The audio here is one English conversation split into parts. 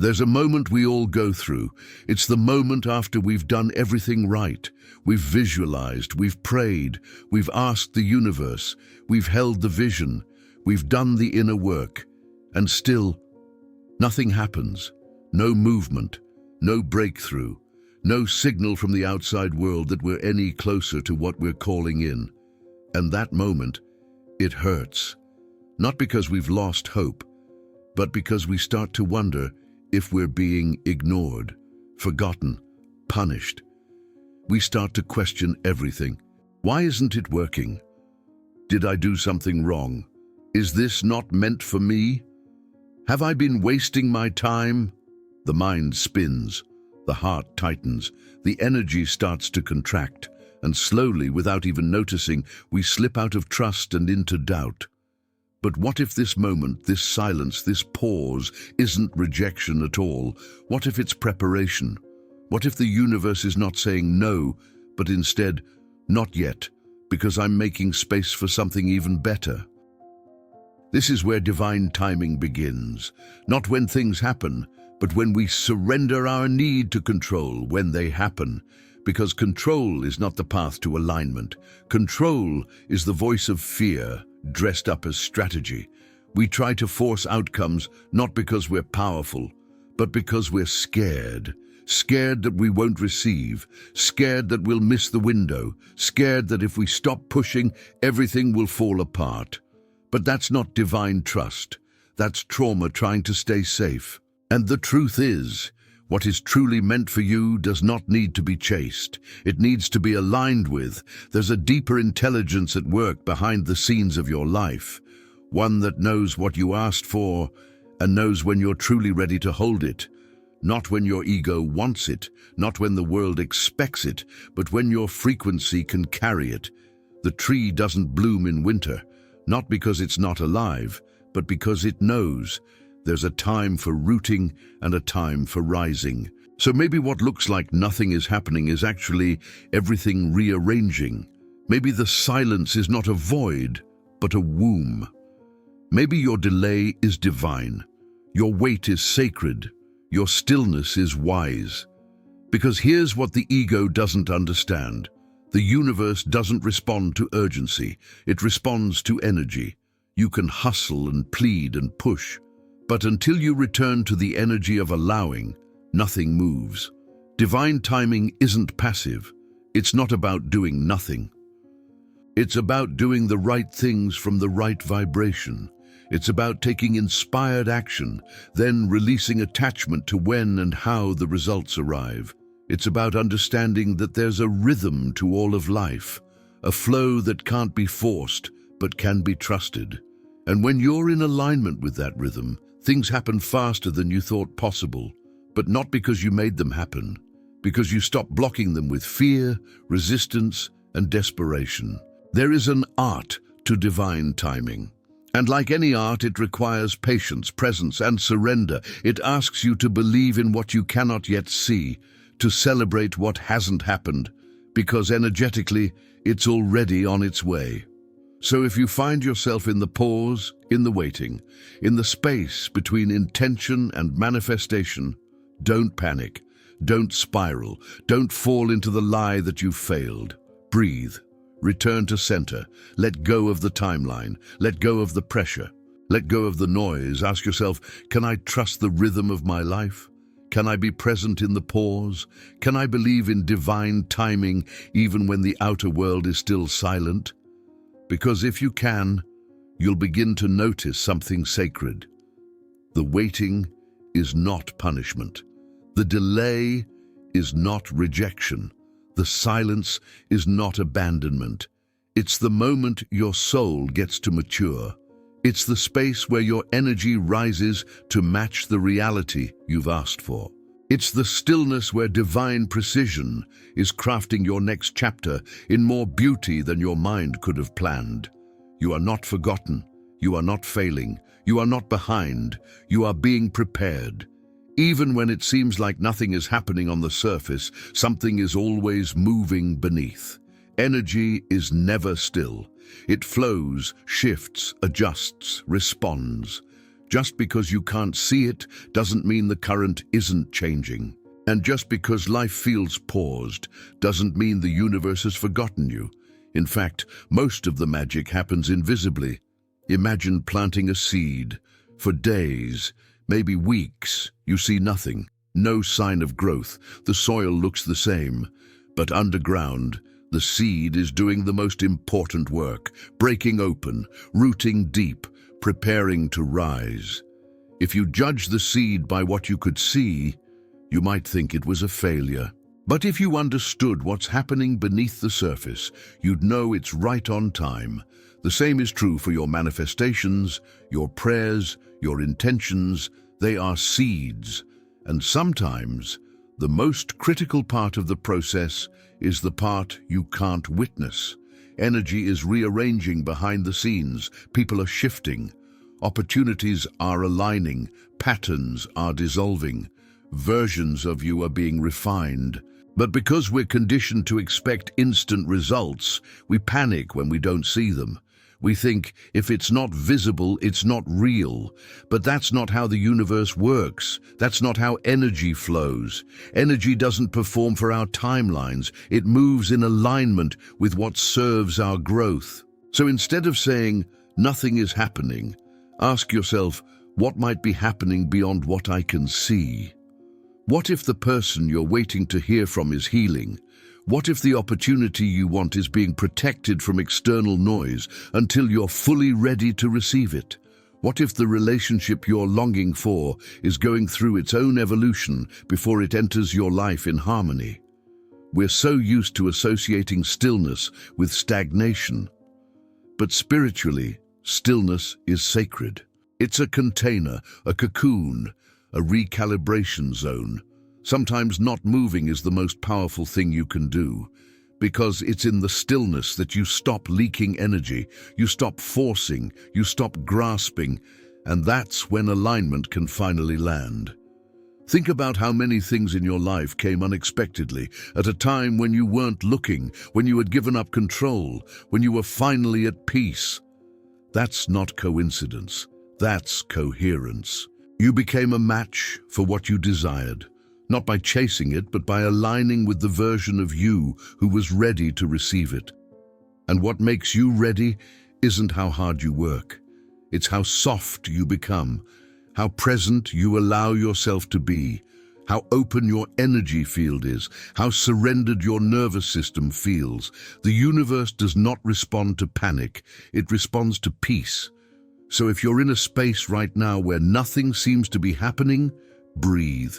There's a moment we all go through. It's the moment after we've done everything right. We've visualized, we've prayed, we've asked the universe, we've held the vision, we've done the inner work, and still, nothing happens. No movement, no breakthrough, no signal from the outside world that we're any closer to what we're calling in. And that moment, it hurts. Not because we've lost hope, but because we start to wonder if we're being ignored, forgotten, punished. We start to question everything. Why isn't it working? Did I do something wrong? Is this not meant for me? Have I been wasting my time? The mind spins, the heart tightens, the energy starts to contract, and slowly, without even noticing, we slip out of trust and into doubt. But what if this moment, this silence, this pause isn't rejection at all? What if it's preparation? What if the universe is not saying no, but instead, not yet, because I'm making space for something even better? This is where divine timing begins. Not when things happen, but when we surrender our need to control when they happen. Because control is not the path to alignment. Control is the voice of fear, dressed up as strategy. We try to force outcomes not because we're powerful, but because we're scared. Scared that we won't receive, scared that we'll miss the window, scared that if we stop pushing, everything will fall apart. But that's not divine trust. That's trauma trying to stay safe. And the truth is, what is truly meant for you does not need to be chased. It needs to be aligned with. There's a deeper intelligence at work behind the scenes of your life. One that knows what you asked for and knows when you're truly ready to hold it. Not when your ego wants it, not when the world expects it, but when your frequency can carry it. The tree doesn't bloom in winter, not because it's not alive, but because it knows. There's a time for rooting and a time for rising. So maybe what looks like nothing is happening is actually everything rearranging. Maybe the silence is not a void, but a womb. Maybe your delay is divine. Your wait is sacred. Your stillness is wise. Because here's what the ego doesn't understand. The universe doesn't respond to urgency. It responds to energy. You can hustle and plead and push. But until you return to the energy of allowing, nothing moves. Divine timing isn't passive. It's not about doing nothing. It's about doing the right things from the right vibration. It's about taking inspired action, then releasing attachment to when and how the results arrive. It's about understanding that there's a rhythm to all of life, a flow that can't be forced, but can be trusted. And when you're in alignment with that rhythm, things happen faster than you thought possible, but not because you made them happen, because you stopped blocking them with fear, resistance, and desperation. There is an art to divine timing. And like any art, it requires patience, presence, and surrender. It asks you to believe in what you cannot yet see, to celebrate what hasn't happened, because energetically, it's already on its way. So if you find yourself in the pause, in the waiting, in the space between intention and manifestation, don't panic, don't spiral, don't fall into the lie that you failed. Breathe, return to center, let go of the timeline, let go of the pressure, let go of the noise. Ask yourself, can I trust the rhythm of my life? Can I be present in the pause? Can I believe in divine timing even when the outer world is still silent? Because if you can, you'll begin to notice something sacred. The waiting is not punishment. The delay is not rejection. The silence is not abandonment. It's the moment your soul gets to mature. It's the space where your energy rises to match the reality you've asked for. It's the stillness where divine precision is crafting your next chapter in more beauty than your mind could have planned. You are not forgotten. You are not failing. You are not behind. You are being prepared. Even when it seems like nothing is happening on the surface, something is always moving beneath. Energy is never still. It flows, shifts, adjusts, responds. Just because you can't see it doesn't mean the current isn't changing. And just because life feels paused doesn't mean the universe has forgotten you. In fact, most of the magic happens invisibly. Imagine planting a seed. For days, maybe weeks, you see nothing. No sign of growth. The soil looks the same. But underground, the seed is doing the most important work, breaking open, rooting deep, preparing to rise. If you judge the seed by what you could see, you might think it was a failure. But if you understood what's happening beneath the surface, you'd know it's right on time. The same is true for your manifestations, your prayers, your intentions. They are seeds. And sometimes, the most critical part of the process is the part you can't witness. Energy is rearranging behind the scenes. People are shifting. Opportunities are aligning. Patterns are dissolving. Versions of you are being refined. But because we're conditioned to expect instant results, we panic when we don't see them. We think if it's not visible, it's not real. But that's not how the universe works. That's not how energy flows. Energy doesn't perform for our timelines. It moves in alignment with what serves our growth. So instead of saying, nothing is happening, ask yourself, what might be happening beyond what I can see? What if the person you're waiting to hear from is healing? What if the opportunity you want is being protected from external noise until you're fully ready to receive it? What if the relationship you're longing for is going through its own evolution before it enters your life in harmony? We're so used to associating stillness with stagnation. But spiritually, stillness is sacred. It's a container, a cocoon, a recalibration zone. Sometimes not moving is the most powerful thing you can do, because it's in the stillness that you stop leaking energy, you stop forcing, you stop grasping, and that's when alignment can finally land. Think about how many things in your life came unexpectedly, at a time when you weren't looking, when you had given up control, when you were finally at peace. That's not coincidence, that's coherence. You became a match for what you desired. Not by chasing it, but by aligning with the version of you who was ready to receive it. And what makes you ready isn't how hard you work. It's how soft you become, how present you allow yourself to be, how open your energy field is, how surrendered your nervous system feels. The universe does not respond to panic, it responds to peace. So if you're in a space right now where nothing seems to be happening, breathe.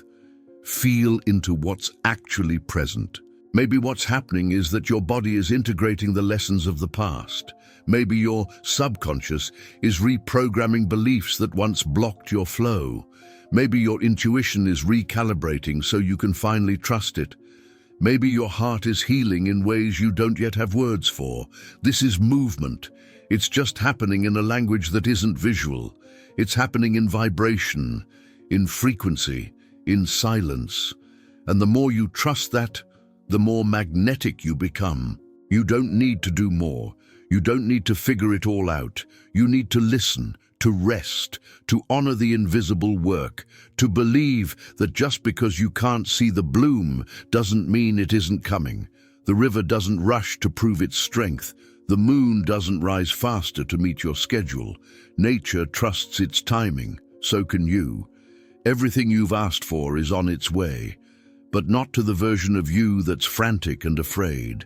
Feel into what's actually present. Maybe what's happening is that your body is integrating the lessons of the past. Maybe your subconscious is reprogramming beliefs that once blocked your flow. Maybe your intuition is recalibrating so you can finally trust it. Maybe your heart is healing in ways you don't yet have words for. This is movement. It's just happening in a language that isn't visual. It's happening in vibration, in frequency, in silence. And the more you trust that, the more magnetic you become. You don't need to do more. You don't need to figure it all out. You need to listen, to rest, to honor the invisible work, to believe that just because you can't see the bloom doesn't mean it isn't coming. The river doesn't rush to prove its strength. The moon doesn't rise faster to meet your schedule. Nature trusts its timing. So can you. Everything you've asked for is on its way, but not to the version of you that's frantic and afraid.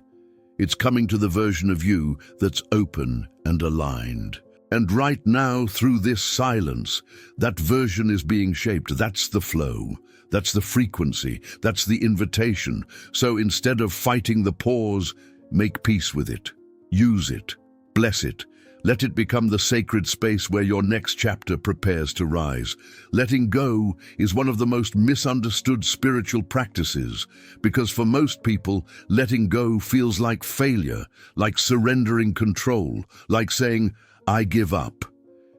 It's coming to the version of you that's open and aligned. And right now, through this silence, that version is being shaped. That's the flow. That's the frequency. That's the invitation. So instead of fighting the pause, make peace with it. Use it. Bless it. Let it become the sacred space where your next chapter prepares to rise. Letting go is one of the most misunderstood spiritual practices, because for most people, letting go feels like failure, like surrendering control, like saying, I give up.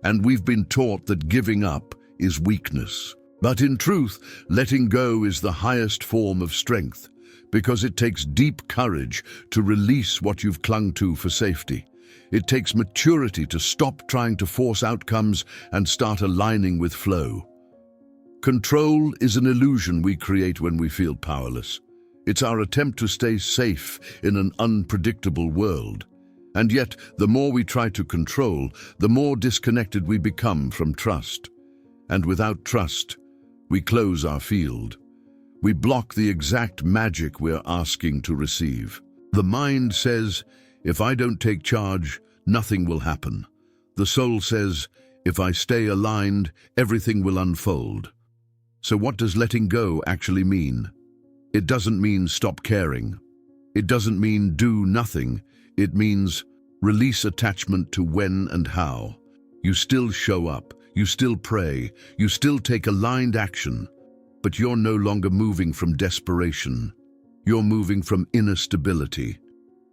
And we've been taught that giving up is weakness. But in truth, letting go is the highest form of strength, because it takes deep courage to release what you've clung to for safety. It takes maturity to stop trying to force outcomes and start aligning with flow. Control is an illusion we create when we feel powerless. It's our attempt to stay safe in an unpredictable world. And yet, the more we try to control, the more disconnected we become from trust. And without trust, we close our field. We block the exact magic we're asking to receive. The mind says, if I don't take charge, nothing will happen. The soul says, if I stay aligned, everything will unfold. So what does letting go actually mean? It doesn't mean stop caring. It doesn't mean do nothing. It means release attachment to when and how. You still show up, you still pray, you still take aligned action, but you're no longer moving from desperation. You're moving from inner stability.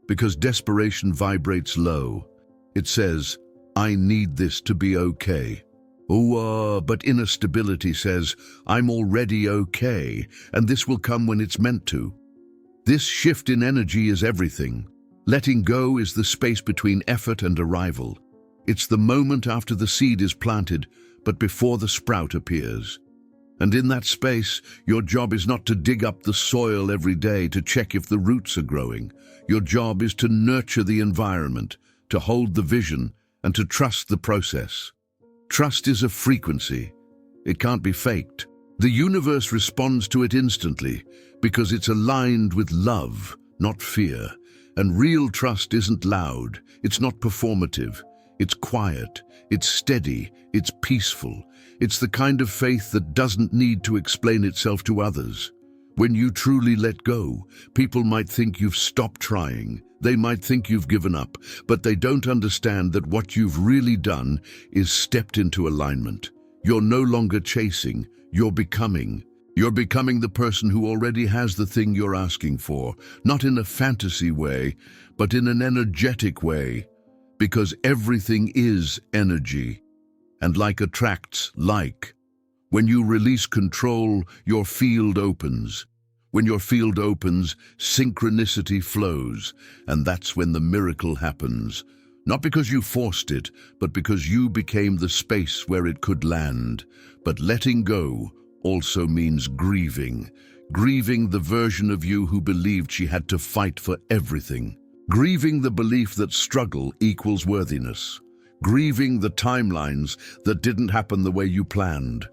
Because desperation vibrates low. It says, I need this to be okay. But inner stability says, I'm already okay, and this will come when it's meant to. This shift in energy is everything. Letting go is the space between effort and arrival. It's the moment after the seed is planted, but before the sprout appears. And in that space, your job is not to dig up the soil every day to check if the roots are growing. Your job is to nurture the environment, to hold the vision, and to trust the process. Trust is a frequency. It can't be faked. The universe responds to it instantly because it's aligned with love, not fear. And real trust isn't loud, it's not performative. It's quiet, it's steady, it's peaceful. It's the kind of faith that doesn't need to explain itself to others. When you truly let go, people might think you've stopped trying. They might think you've given up, but they don't understand that what you've really done is stepped into alignment. You're no longer chasing, you're becoming. You're becoming the person who already has the thing you're asking for, not in a fantasy way, but in an energetic way. Because everything is energy, and like attracts like. When you release control, your field opens. When your field opens, synchronicity flows, and that's when the miracle happens. Not because you forced it, but because you became the space where it could land. But letting go also means grieving. Grieving the version of you who believed she had to fight for everything. Grieving the belief that struggle equals worthiness. Grieving the timelines that didn't happen the way you planned.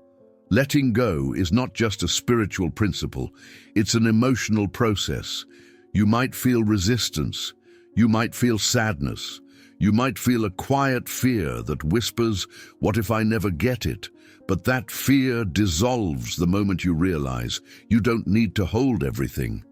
Letting go is not just a spiritual principle, it's an emotional process. You might feel resistance, you might feel sadness, you might feel a quiet fear that whispers, what if I never get it? But that fear dissolves the moment you realize you don't need to hold everything.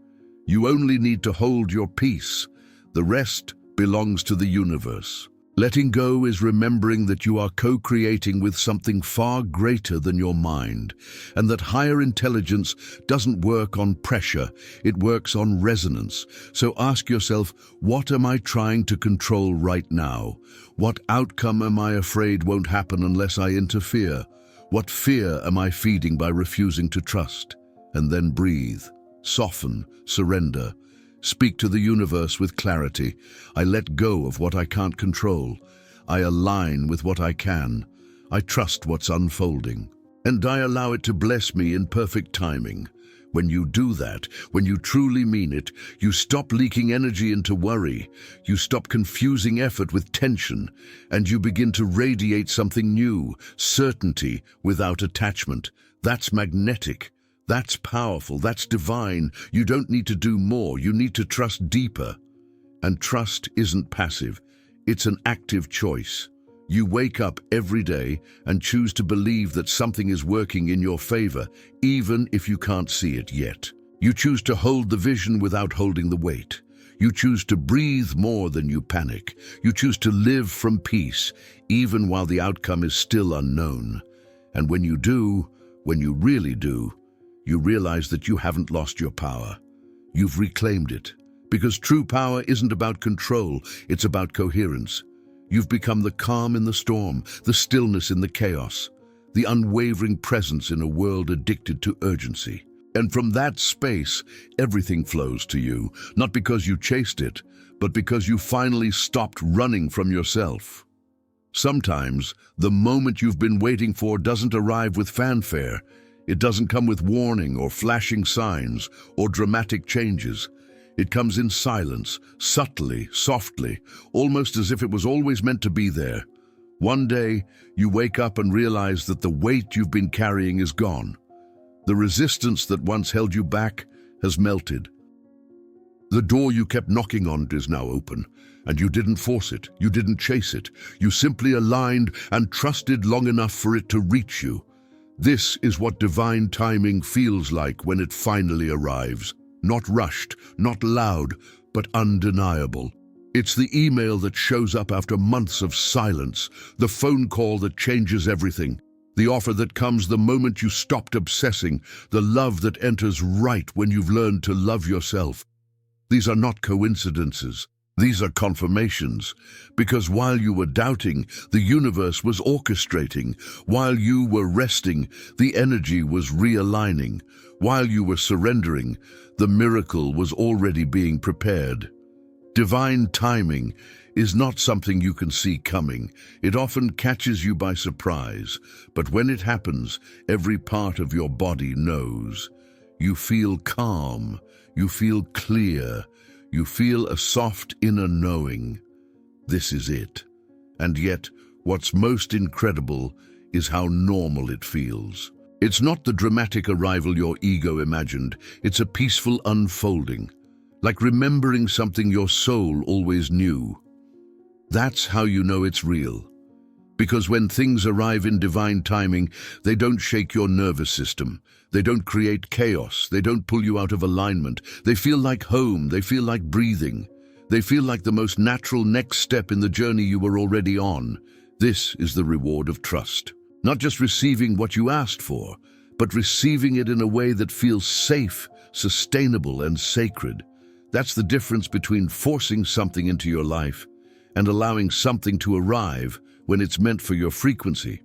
You only need to hold your peace. The rest belongs to the universe. Letting go is remembering that you are co-creating with something far greater than your mind, and that higher intelligence doesn't work on pressure, it works on resonance. So ask yourself, what am I trying to control right now? What outcome am I afraid won't happen unless I interfere? What fear am I feeding by refusing to trust? And then breathe, soften, surrender. Speak to the universe with clarity. I let go of what I can't control. I align with what I can. I trust what's unfolding. And I allow it to bless me in perfect timing. When you do that, when you truly mean it, you stop leaking energy into worry. You stop confusing effort with tension. And you begin to radiate something new, certainty without attachment. That's magnetic. That's powerful, that's divine. You don't need to do more, you need to trust deeper. And trust isn't passive, it's an active choice. You wake up every day and choose to believe that something is working in your favor, even if you can't see it yet. You choose to hold the vision without holding the weight. You choose to breathe more than you panic. You choose to live from peace, even while the outcome is still unknown. And when you do, when you really do, you realize that you haven't lost your power. You've reclaimed it. Because true power isn't about control, it's about coherence. You've become the calm in the storm, the stillness in the chaos, the unwavering presence in a world addicted to urgency. And from that space, everything flows to you, not because you chased it, but because you finally stopped running from yourself. Sometimes, the moment you've been waiting for doesn't arrive with fanfare. It doesn't come with warning or flashing signs or dramatic changes. It comes in silence, subtly, softly, almost as if it was always meant to be there. One day, you wake up and realize that the weight you've been carrying is gone. The resistance that once held you back has melted. The door you kept knocking on is now open, and you didn't force it, you didn't chase it. You simply aligned and trusted long enough for it to reach you. This is what divine timing feels like when it finally arrives. Not rushed, not loud, but undeniable. It's the email that shows up after months of silence, the phone call that changes everything, the offer that comes the moment you stopped obsessing, the love that enters right when you've learned to love yourself. These are not coincidences. These are confirmations, because while you were doubting, the universe was orchestrating. While you were resting, the energy was realigning. While you were surrendering, the miracle was already being prepared. Divine timing is not something you can see coming. It often catches you by surprise, but when it happens, every part of your body knows. You feel calm, you feel clear, you feel a soft inner knowing. This is it. And yet, what's most incredible is how normal it feels. It's not the dramatic arrival your ego imagined, it's a peaceful unfolding, like remembering something your soul always knew. That's how you know it's real. Because when things arrive in divine timing, they don't shake your nervous system. They don't create chaos. They don't pull you out of alignment. They feel like home. They feel like breathing. They feel like the most natural next step in the journey you were already on. This is the reward of trust. Not just receiving what you asked for, but receiving it in a way that feels safe, sustainable, and sacred. That's the difference between forcing something into your life and allowing something to arrive when it's meant for your frequency.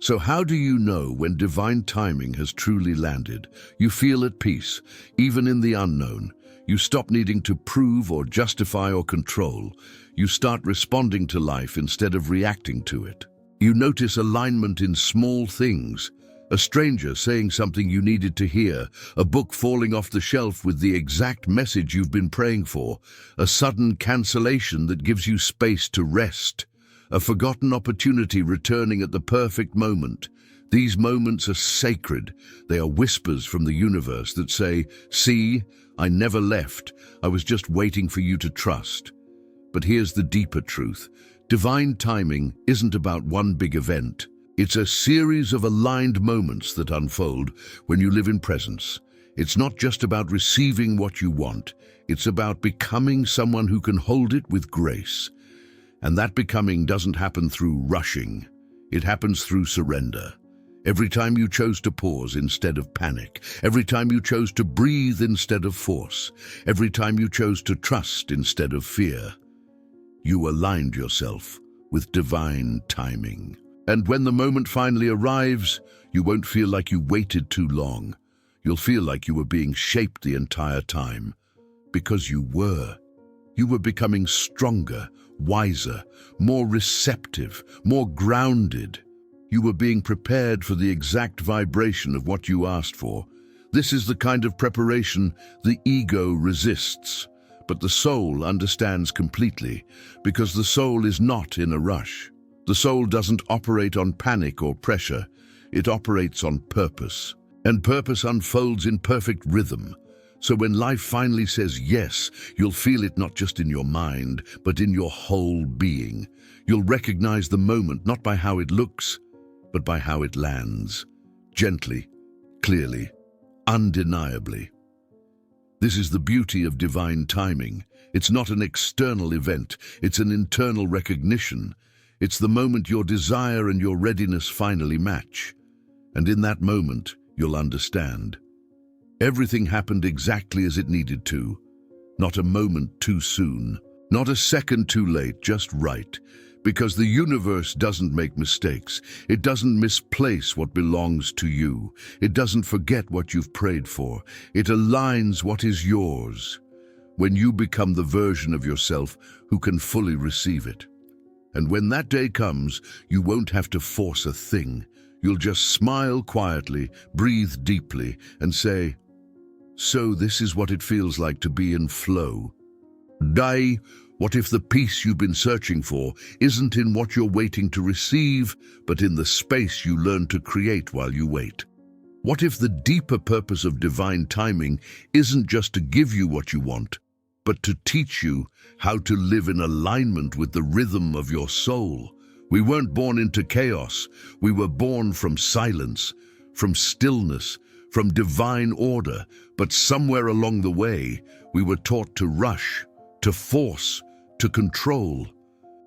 So how do you know when divine timing has truly landed? You feel at peace, even in the unknown. You stop needing to prove or justify or control. You start responding to life instead of reacting to it. You notice alignment in small things. A stranger saying something you needed to hear, a book falling off the shelf with the exact message you've been praying for, a sudden cancellation that gives you space to rest, a forgotten opportunity returning at the perfect moment. These moments are sacred. They are whispers from the universe that say, "See, I never left. I was just waiting for you to trust." But here's the deeper truth. Divine timing isn't about one big event. It's a series of aligned moments that unfold when you live in presence. It's not just about receiving what you want. It's about becoming someone who can hold it with grace. And that becoming doesn't happen through rushing. It happens through surrender. Every time you chose to pause instead of panic, every time you chose to breathe instead of force, every time you chose to trust instead of fear, you aligned yourself with divine timing. And when the moment finally arrives, you won't feel like you waited too long. You'll feel like you were being shaped the entire time. Because you were. You were becoming stronger, wiser, more receptive, more grounded. You were being prepared for the exact vibration of what you asked for. This is the kind of preparation the ego resists, but the soul understands completely, because the soul is not in a rush. The soul doesn't operate on panic or pressure. It operates on purpose. And purpose unfolds in perfect rhythm. So when life finally says yes, you'll feel it not just in your mind, but in your whole being. You'll recognize the moment not by how it looks, but by how it lands. Gently, clearly, undeniably. This is the beauty of divine timing. It's not an external event. It's an internal recognition. It's the moment your desire and your readiness finally match. And in that moment, you'll understand. Everything happened exactly as it needed to. Not a moment too soon. Not a second too late, just right. Because the universe doesn't make mistakes. It doesn't misplace what belongs to you. It doesn't forget what you've prayed for. It aligns what is yours when you become the version of yourself who can fully receive it. And when that day comes, you won't have to force a thing. You'll just smile quietly, breathe deeply, and say, "So this is what it feels like to be in flow." Dai, what if the peace you've been searching for isn't in what you're waiting to receive, but in the space you learn to create while you wait? What if the deeper purpose of divine timing isn't just to give you what you want, but to teach you how to live in alignment with the rhythm of your soul? We weren't born into chaos. We were born from silence, from stillness, from divine order. But somewhere along the way, we were taught to rush, to force, to control.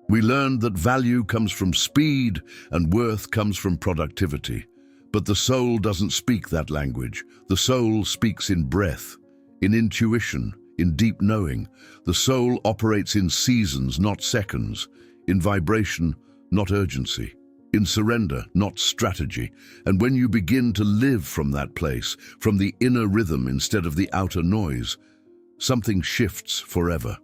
We learned that value comes from speed and worth comes from productivity. But the soul doesn't speak that language. The soul speaks in breath, in intuition, in deep knowing. The soul operates in seasons, not seconds, in vibration, not urgency, in surrender, not strategy. And when you begin to live from that place, from the inner rhythm instead of the outer noise, something shifts forever.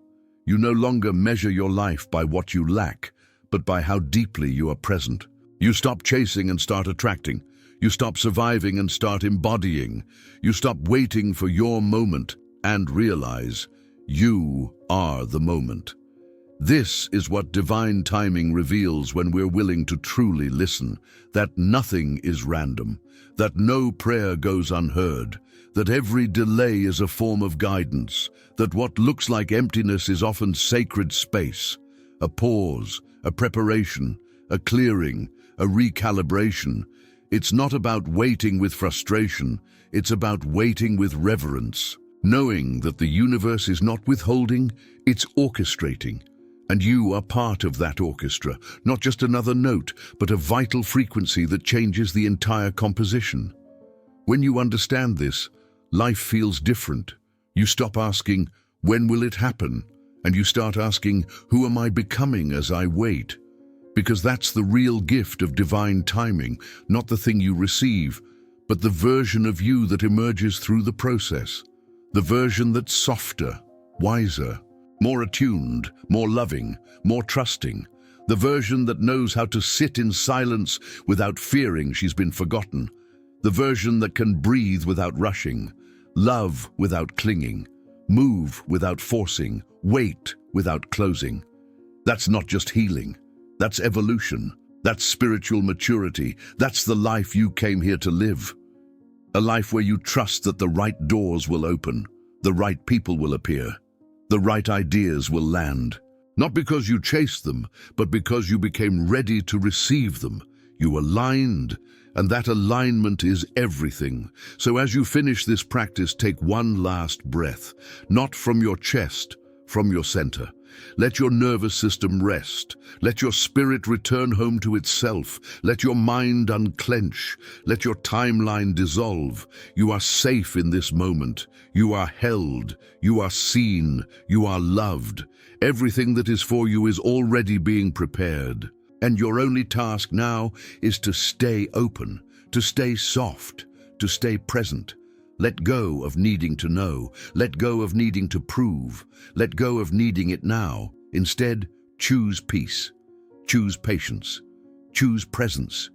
You no longer measure your life by what you lack, but by how deeply you are present. You stop chasing and start attracting. You stop surviving and start embodying. You stop waiting for your moment and realize you are the moment. This is what divine timing reveals when we're willing to truly listen, that nothing is random, that no prayer goes unheard, that every delay is a form of guidance, that what looks like emptiness is often sacred space, a pause, a preparation, a clearing, a recalibration. It's not about waiting with frustration, it's about waiting with reverence, knowing that the universe is not withholding, it's orchestrating. And you are part of that orchestra, not just another note, but a vital frequency that changes the entire composition. When you understand this, life feels different. You stop asking, "When will it happen?" And you start asking, "Who am I becoming as I wait?" Because that's the real gift of divine timing, not the thing you receive, but the version of you that emerges through the process. The version that's softer, wiser, more attuned, more loving, more trusting. The version that knows how to sit in silence without fearing she's been forgotten. The version that can breathe without rushing, love without clinging, move without forcing, wait without closing. That's not just healing. That's evolution. That's spiritual maturity. That's the life you came here to live. A life where you trust that the right doors will open, the right people will appear, the right ideas will land. Not because you chased them, but because you became ready to receive them. You aligned, and that alignment is everything. So as you finish this practice, take one last breath, not from your chest, from your center. Let your nervous system rest. Let your spirit return home to itself. Let your mind unclench. Let your timeline dissolve. You are safe in this moment. You are held. You are seen. You are loved. Everything that is for you is already being prepared. And your only task now is to stay open, to stay soft, to stay present. Let go of needing to know. Let go of needing to prove. Let go of needing it now. Instead, choose peace. Choose patience. Choose presence.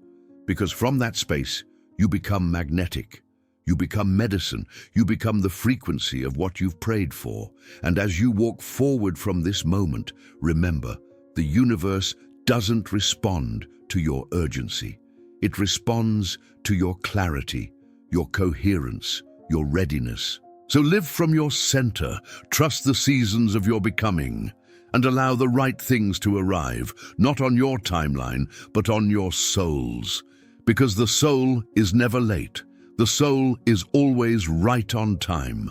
Because from that space, you become magnetic. You become medicine. You become the frequency of what you've prayed for. And as you walk forward from this moment, remember, the universe doesn't respond to your urgency. It responds to your clarity, your coherence, your readiness. So live from your center, trust the seasons of your becoming, and allow the right things to arrive, not on your timeline, but on your soul's. Because the soul is never late. The soul is always right on time.